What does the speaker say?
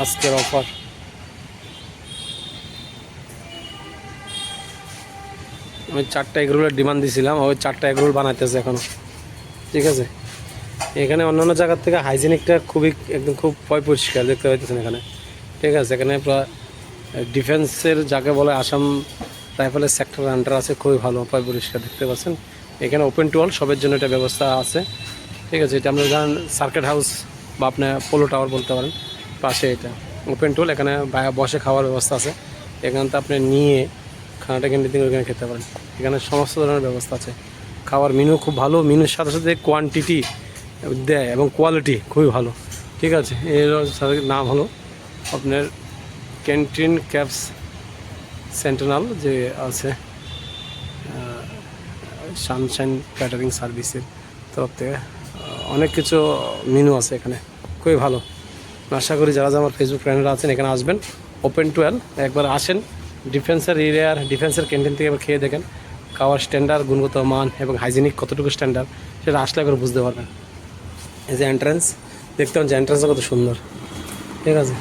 আজকের অফার। আমি 4টা এগরোলের ডিমান্ড দিয়েছিলাম, ওই 4টা এগরোল বানাইতেছে এখনও। ঠিক আছে, এখানে অন্যান্য জায়গার থেকে হাইজেনিকটা খুবই একদম খুব পরিষ্কার দেখতে পাইতেছেন এখানে। ঠিক আছে, এখানে প্রায় ডিফেন্সের যাকে বলে আসাম রাইফেলের সেক্টর আন্ডার আছে, খুবই ভালো পরিষ্কার দেখতে পাচ্ছেন। এখানে ওপেন টু অল সবের জন্য এটা ব্যবস্থা আছে। ঠিক আছে, এটা আমরা জানেন সার্কিট হাউস বা আপনার পোলো টাওয়ার বলতে পারেন, পাশে এটা ওপেন টু অল। এখানে বসে খাওয়ার ব্যবস্থা আছে, এখান থেকে আপনি নিয়ে খানাটা কিনে দিন ওইখানে খেতে পারেন। এখানে সমস্ত ধরনের ব্যবস্থা আছে। খাওয়ার মেনু খুব ভালো, মেনুর সাথে সাথে কোয়ান্টিটি দেয় এবং কোয়ালিটি খুবই ভালো। ঠিক আছে, এর নাম হলো আপনার ক্যান্টিন ক্যাপস সেন্টিনেল যে আছে সানশাইন ক্যাটারিং সার্ভিসের তরফ থেকে অনেক কিছু মেনু আছে এখানে, খুবই ভালো। আশা করি যারা আমার ফেসবুক ফ্রেন্ডরা আছেন এখানে আসবেন, ওপেন টু অল। একবার আসেন ডিফেন্সের এরিয়ার ডিফেন্সের ক্যান্টিন থেকে একবার খেয়ে দেখেন খাওয়ার স্ট্যান্ডার্ড, গুণগত মান এবং হাইজেনিক কতটুকু স্ট্যান্ডার্ড সেটা আসলে করে বুঝতে পারবেন। এই যে এন্ট্রান্স দেখতে পাচ্ছেন, এন্ট্রান্সটা কত সুন্দর। ঠিক আছে।